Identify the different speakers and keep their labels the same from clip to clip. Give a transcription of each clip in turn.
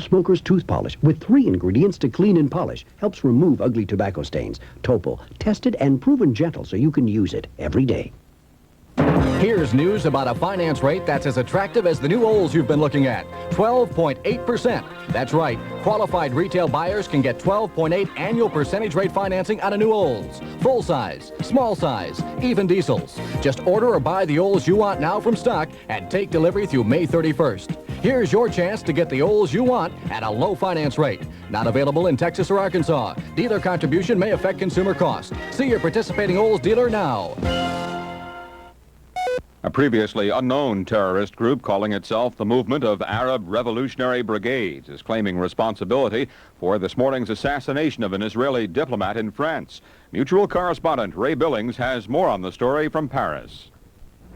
Speaker 1: Smoker's tooth polish with 3 ingredients to clean and polish. Helps remove ugly tobacco stains. Topol, tested and proven gentle so you can use it every day.
Speaker 2: Here's news about a finance rate that's as attractive as the new Olds you've been looking at. 12.8%. That's right. Qualified retail buyers can get 12.8 annual percentage rate financing on a new Olds. Full size, small size, even diesels. Just order or buy the Olds you want now from stock and take delivery through May 31st. Here's your chance to get the Olds you want at a low finance rate. Not available in Texas or Arkansas. Dealer contribution may affect consumer cost. See your participating Olds dealer now.
Speaker 3: A previously unknown terrorist group calling itself the Movement of Arab Revolutionary Brigades is claiming responsibility for this morning's assassination of an Israeli diplomat in France. Mutual correspondent Ray Billings has more on the story from Paris.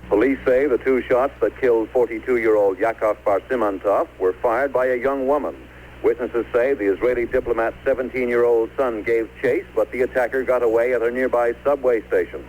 Speaker 4: Police say the 2 shots that killed 42-year-old Yakov Barsimantov were fired by a young woman. Witnesses say the Israeli diplomat's 17-year-old son gave chase, but the attacker got away at a nearby subway station.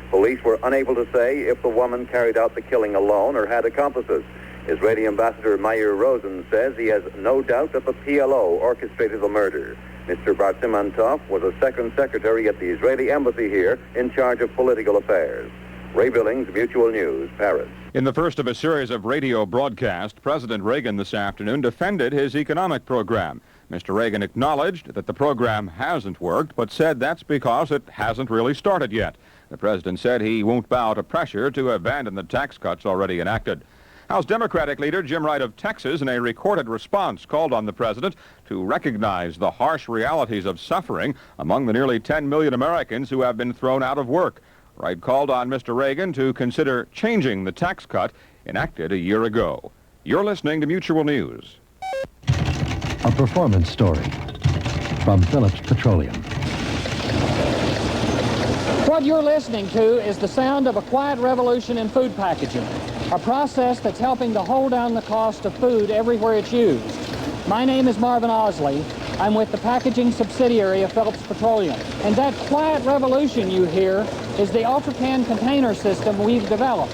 Speaker 4: Police were unable to say if the woman carried out the killing alone or had accomplices. Israeli Ambassador Meir Rosen says he has no doubt that the PLO orchestrated the murder. Mr. Barsimantov was a second secretary at the Israeli embassy here in charge of political affairs. Ray Billings, Mutual News, Paris.
Speaker 3: In the first of a series of radio broadcasts, President Reagan this afternoon defended his economic program. Mr. Reagan acknowledged that the program hasn't worked, but said that's because it hasn't really started yet. The president said he won't bow to pressure to abandon the tax cuts already enacted. House Democratic leader Jim Wright of Texas, in a recorded response, called on the president to recognize the harsh realities of suffering among the nearly 10 million Americans who have been thrown out of work. Wright called on Mr. Reagan to consider changing the tax cut enacted a year ago. You're listening to Mutual News.
Speaker 5: A performance story from Phillips Petroleum.
Speaker 6: What you're listening to is the sound of a quiet revolution in food packaging, a process that's helping to hold down the cost of food everywhere it's used. My name is Marvin Osley. I'm with the packaging subsidiary of Phillips Petroleum. And that quiet revolution you hear is the UltraCan container system we've developed.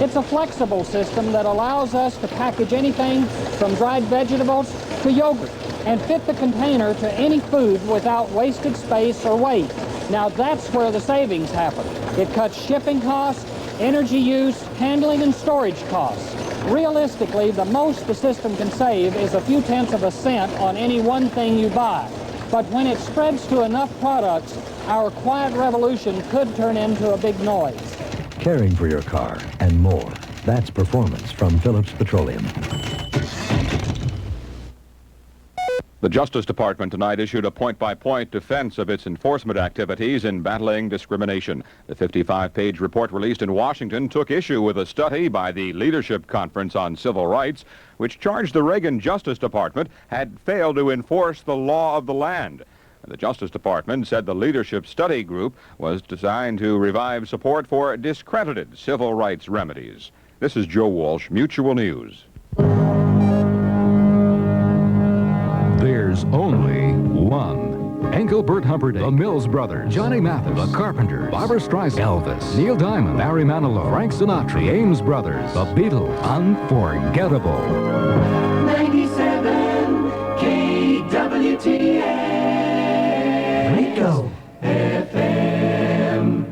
Speaker 6: It's a flexible system that allows us to package anything from dried vegetables to yogurt and fit the container to any food without wasted space or weight. Now that's where the savings happen. It cuts shipping costs, energy use, handling, and storage costs. Realistically, the most the system can save is a few tenths of a cent on any one thing you buy. But when it spreads to enough products, our quiet revolution could turn into a big noise.
Speaker 5: Caring for your car and more. That's performance from Phillips Petroleum.
Speaker 3: The Justice Department tonight issued a point-by-point defense of its enforcement activities in battling discrimination. The 55-page report released in Washington took issue with a study by the Leadership Conference on Civil Rights, which charged the Reagan Justice Department had failed to enforce the law of the land. The Justice Department said the Leadership Study Group was designed to revive support for discredited civil rights remedies. This is Joe Walsh, Mutual News.
Speaker 7: There's only one. Engelbert Humperdinck, the Mills Brothers, Johnny Mathis, the Carpenters, Barbra Streisand, Elvis, Neil Diamond, Barry Manilow, Frank Sinatra, the Ames Brothers, the Beatles, unforgettable.
Speaker 8: 97 KWTX. Waco FM.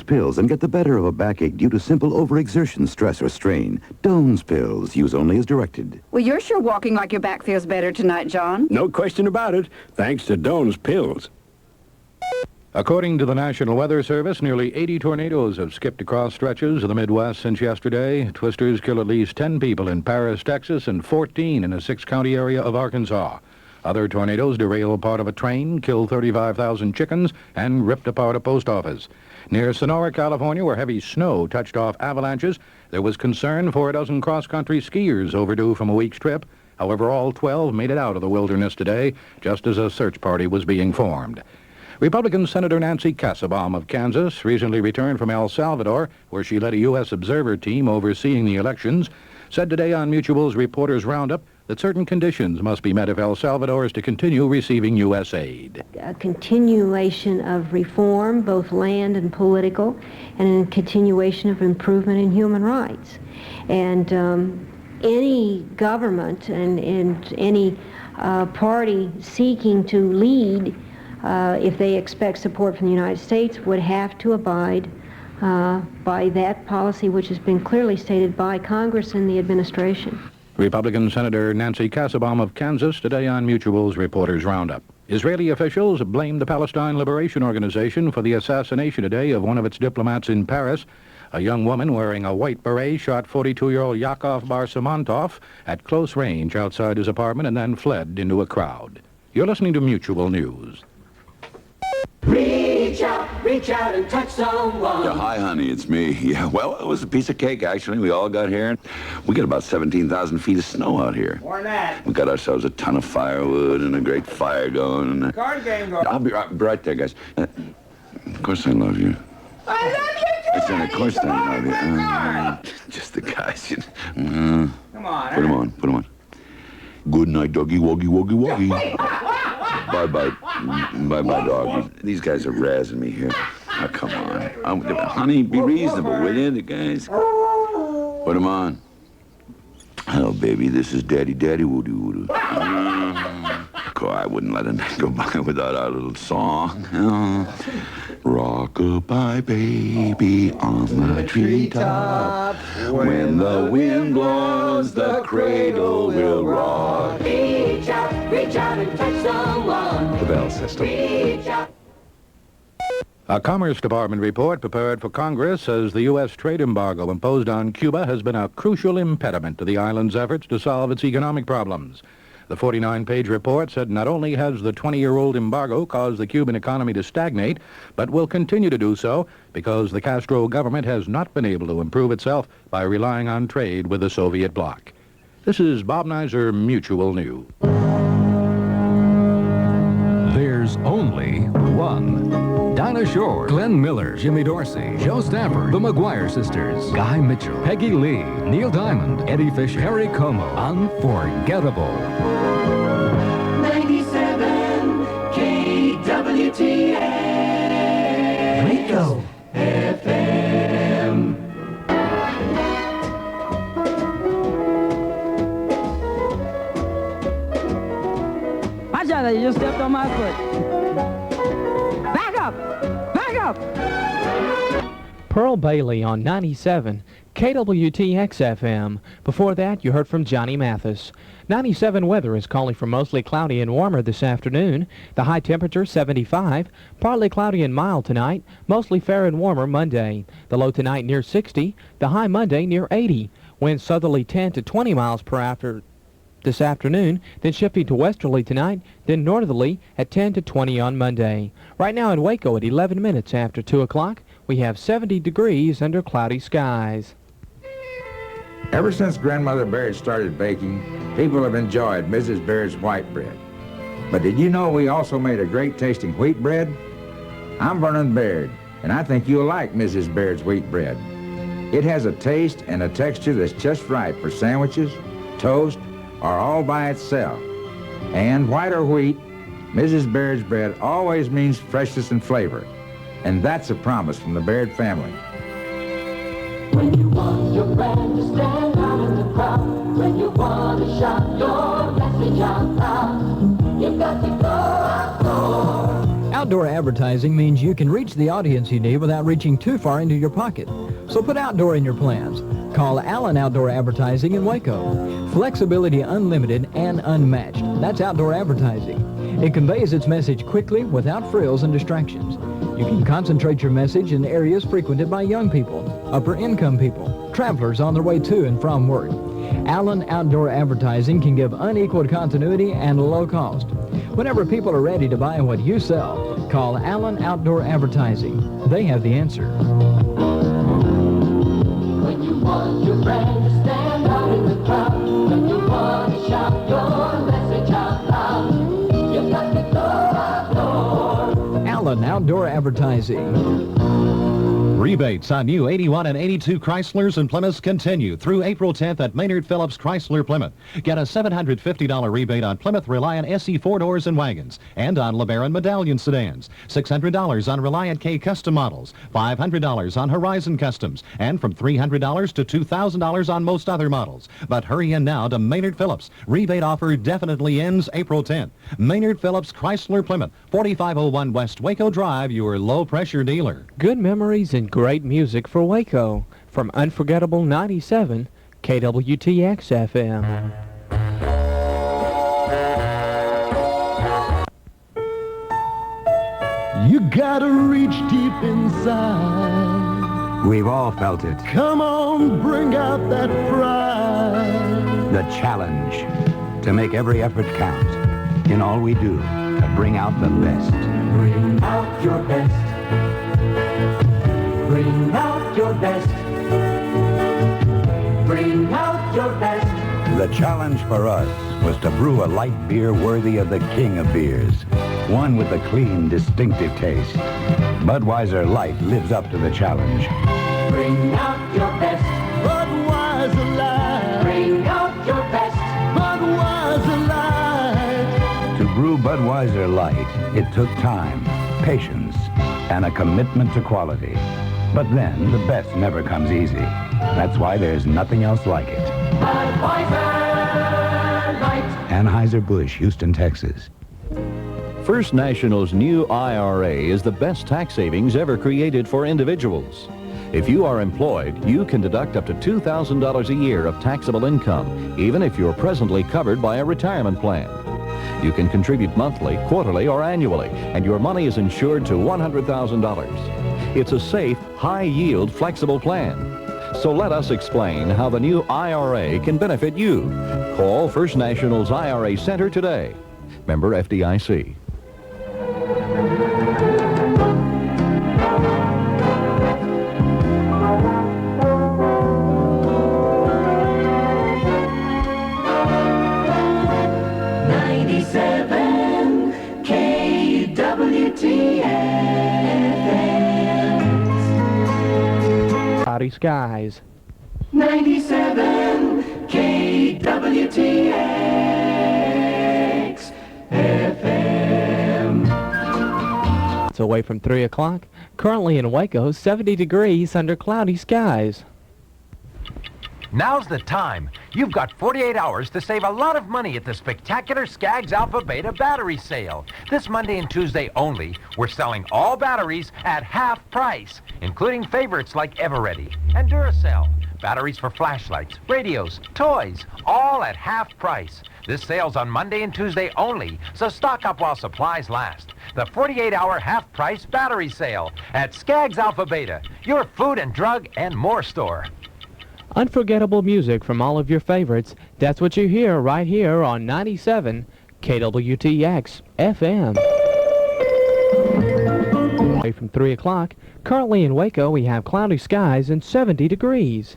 Speaker 9: Pills and get the better of a backache due to simple overexertion, stress, or strain. Doan's pills. Use only as directed.
Speaker 10: Well, you're sure walking like your back feels better tonight, John.
Speaker 11: No question about it, thanks to Doan's pills.
Speaker 7: According to the National Weather Service, nearly 80 tornadoes have skipped across stretches of the Midwest since yesterday. Twisters killed at least 10 people in Paris, Texas, and 14 in a 6-county area of Arkansas. Other tornadoes derailed part of a train, killed 35,000 chickens, and ripped apart a post office. Near Sonora, California, where heavy snow touched off avalanches, there was concern for a dozen cross-country skiers overdue from a week's trip. However, all 12 made it out of the wilderness today, just as a search party was being formed. Republican Senator Nancy Kassebaum of Kansas recently returned from El Salvador, where she led a U.S. observer team overseeing the elections, said today on Mutual's Reporters Roundup that certain conditions must be met if El Salvador is to continue receiving U.S. aid.
Speaker 12: A continuation of reform, both land and political, and a continuation of improvement in human rights. And any government and any party seeking to lead, if they expect support from the United States, would have to abide by that policy which has been clearly stated by Congress and the administration.
Speaker 7: Republican Senator Nancy Kassebaum of Kansas today on Mutual's Reporters Roundup. Israeli officials blamed the Palestine Liberation Organization for the assassination today of one of its diplomats in Paris. A young woman wearing a white beret shot 42-year-old Yakov Bar-Simantov at close range outside his apartment and then fled into a crowd. You're listening to Mutual News.
Speaker 8: Reach out and touch someone.
Speaker 13: Yeah, hi, honey, it's me. Yeah, well, it was a piece of cake, actually. We all got here. We got about 17,000 feet of snow out here.
Speaker 14: More than that.
Speaker 13: We got ourselves a ton of firewood and a great fire going. And,
Speaker 14: card game going.
Speaker 13: I'll be right there, guys. Of course I love you.
Speaker 14: I love you, too.
Speaker 13: Of course I love you. Just the guys, you know.
Speaker 14: Come on.
Speaker 13: Put them on. Good night, doggy, woggy, woggy, woggy. Bye-bye. Bye-bye, dog. These guys are razzing me here. Oh, come on. Honey, be reasonable, will you, the guys? Put them on. Hello, baby. This is Daddy Woody Woody. I wouldn't let a night go by without our little song. Rock-a-bye, baby, on the treetop. When the wind blows, the cradle will rock.
Speaker 8: Reach out and touch someone.
Speaker 13: The Bell System.
Speaker 8: Reach out.
Speaker 7: A Commerce Department report prepared for Congress says the U.S. trade embargo imposed on Cuba has been a crucial impediment to the island's efforts to solve its economic problems. The 49-page report said not only has the 20-year-old embargo caused the Cuban economy to stagnate, but will continue to do so because the Castro government has not been able to improve itself by relying on trade with the Soviet bloc. This is Bob Neiser, Mutual News.
Speaker 2: There's only one. Dinah Shore, Glenn Miller, Jimmy Dorsey, Joe Stafford, the McGuire Sisters, Guy Mitchell, Peggy Lee, Neil Diamond, Eddie Fisher, Harry Como. Unforgettable.
Speaker 8: 97 KWTX
Speaker 1: Waco
Speaker 8: FM.
Speaker 15: Watch out, you just stepped on my foot. Back up! Back up!
Speaker 16: Pearl Bailey on 97 KWTX-FM. Before that, you heard from Johnny Mathis. 97 weather is calling for mostly cloudy and warmer this afternoon. The high temperature 75, partly cloudy and mild tonight, mostly fair and warmer Monday. The low tonight near 60, the high Monday near 80. Winds southerly 10 to 20 miles per hour this afternoon, then shifting to westerly tonight, then northerly at 10 to 20 on Monday. Right now in Waco at 11 minutes after 2 o'clock, we have 70 degrees under cloudy skies.
Speaker 14: Ever since Grandmother Baird started baking, people have enjoyed Mrs. Baird's white bread. But did you know we also made a great tasting wheat bread? I'm Vernon Baird, and I think you'll like Mrs. Baird's wheat bread. It has a taste and a texture that's just right for sandwiches, toast, or all by itself. And white or wheat, Mrs. Baird's bread always means freshness and flavor. And that's a promise from the Baird family.
Speaker 8: When you want your brand to stand out in the crowd, when you want to shout your message out loud, you've got to go outdoors.
Speaker 17: Outdoor advertising means you can reach the audience you need without reaching too far into your pocket. So put outdoor in your plans. Call Allen Outdoor Advertising in Waco. Flexibility unlimited and unmatched. That's outdoor advertising. It conveys its message quickly without frills and distractions. You can concentrate your message in areas frequented by young people, upper income people, travelers on their way to and from work. Allen Outdoor Advertising can give unequaled continuity and low cost. Whenever people are ready to buy what you sell, call Allen Outdoor Advertising. They have the answer.
Speaker 8: When you want your brand to stand out in the crowd, when you want to shout your message out loud, you've got to go outdoors.
Speaker 17: Allen Outdoor Advertising.
Speaker 18: Rebates on new 81 and 82 Chryslers and Plymouths continue through April 10th at Maynard Phillips Chrysler Plymouth. Get a $750 rebate on Plymouth Reliant SE 4-doors and wagons and on LeBaron Medallion sedans. $600 on Reliant K custom models. $500 on Horizon Customs. And from $300 to $2,000 on most other models. But hurry in now to Maynard Phillips. Rebate offer definitely ends April 10th. Maynard Phillips Chrysler Plymouth, 4501 West Waco Drive, your low-pressure dealer.
Speaker 16: Good memories and great music for Waco. From Unforgettable 97, KWTX-FM.
Speaker 19: You gotta reach deep inside.
Speaker 20: We've all felt it.
Speaker 19: Come on, bring out that pride.
Speaker 20: The challenge. To make every effort count. In all we do, to bring out the best.
Speaker 8: Bring out your best. Bring out your best. Bring out your best.
Speaker 20: The challenge for us was to brew a light beer worthy of the king of beers. One with a clean, distinctive taste. Budweiser Light lives up to the challenge.
Speaker 8: Bring out your best.
Speaker 19: Budweiser Light.
Speaker 8: Bring out your best.
Speaker 19: Budweiser Light.
Speaker 20: To brew Budweiser Light, it took time, patience, and a commitment to quality. But then, the best never comes easy. That's why there's nothing else like it.
Speaker 8: Budweiser Light.
Speaker 20: Anheuser-Busch, Houston, Texas.
Speaker 21: First National's new IRA is the best tax savings ever created for individuals. If you are employed, you can deduct up to $2,000 a year of taxable income, even if you're presently covered by a retirement plan. You can contribute monthly, quarterly, or annually, and your money is insured to $100,000. It's a safe, high-yield, flexible plan. So let us explain how the new IRA can benefit you. Call First National's IRA Center today. Member FDIC.
Speaker 16: Cloudy skies.
Speaker 8: 97 KWTX-FM.
Speaker 16: It's away from 3 o'clock. Currently in Waco, 70 degrees under cloudy skies.
Speaker 22: Now's the time. You've got 48 hours to save a lot of money at the spectacular Skaggs Alpha Beta battery sale. This Monday and Tuesday only, we're selling all batteries at half price, including favorites like Eveready and Duracell. Batteries for flashlights, radios, toys, all at half price. This sale's on Monday and Tuesday only, so stock up while supplies last. The 48-hour half-price battery sale at Skaggs Alpha Beta, your food and drug and more store.
Speaker 16: Unforgettable music from all of your favorites. That's what you hear right here on 97 KWTX-FM. Away from 3 o'clock. Currently in Waco, we have cloudy skies and 70 degrees.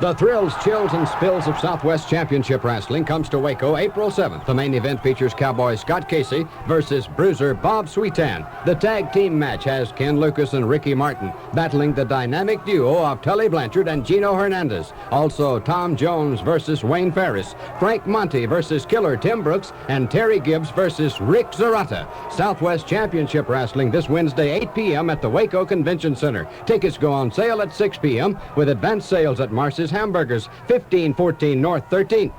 Speaker 1: The thrills, chills, and spills of Southwest Championship Wrestling comes to Waco April 7th. The main event features Cowboy Scott Casey versus Bruiser Bob Sweetan. The tag team match has Ken Lucas and Ricky Martin battling the dynamic duo of Tully Blanchard and Gino Hernandez. Also, Tom Jones versus Wayne Ferris, Frank Monty versus Killer Tim Brooks, and Terry Gibbs versus Rick Zarata. Southwest Championship Wrestling this Wednesday, 8 p.m. at the Waco Convention Center. Tickets go on sale at 6 p.m. with advance sales at Marcy's Hamburgers, 1514 North 13th.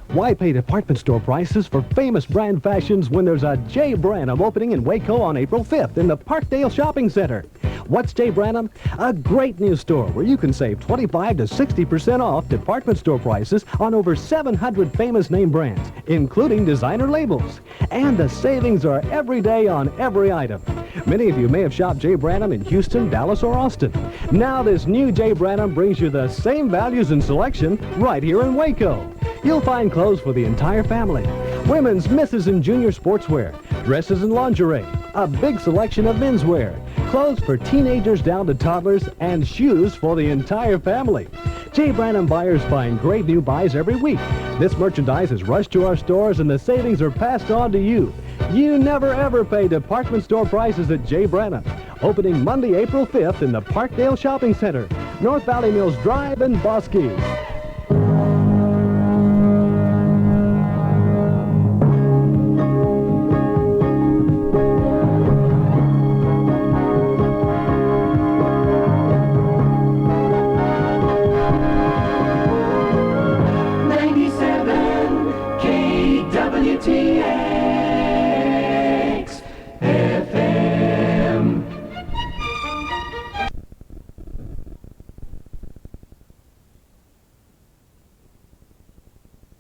Speaker 23: Why pay department store prices for famous brand fashions when there's a J. Branham opening in Waco on April 5th in the Parkdale Shopping Center? What's J. Branham? A great new store where you can save 25 to 60% off department store prices on over 700 famous name brands, including designer labels. And the savings are every day on every item. Many of you may have shopped J. Branham in Houston, Dallas, or Austin. Now this new J. Branham brings you the same values and selection right here in Waco. You'll find clothes for the entire family. Women's, Mrs. and Junior sportswear, dresses and lingerie, a big selection of menswear, clothes for teenagers down to toddlers, and shoes for the entire family. J. Branham buyers find great new buys every week. This merchandise is rushed to our stores and the savings are passed on to you. You never ever pay department store prices at J. Branham. Opening Monday, April 5th in the Parkdale Shopping Center, North Valley Mills Drive in Bosque.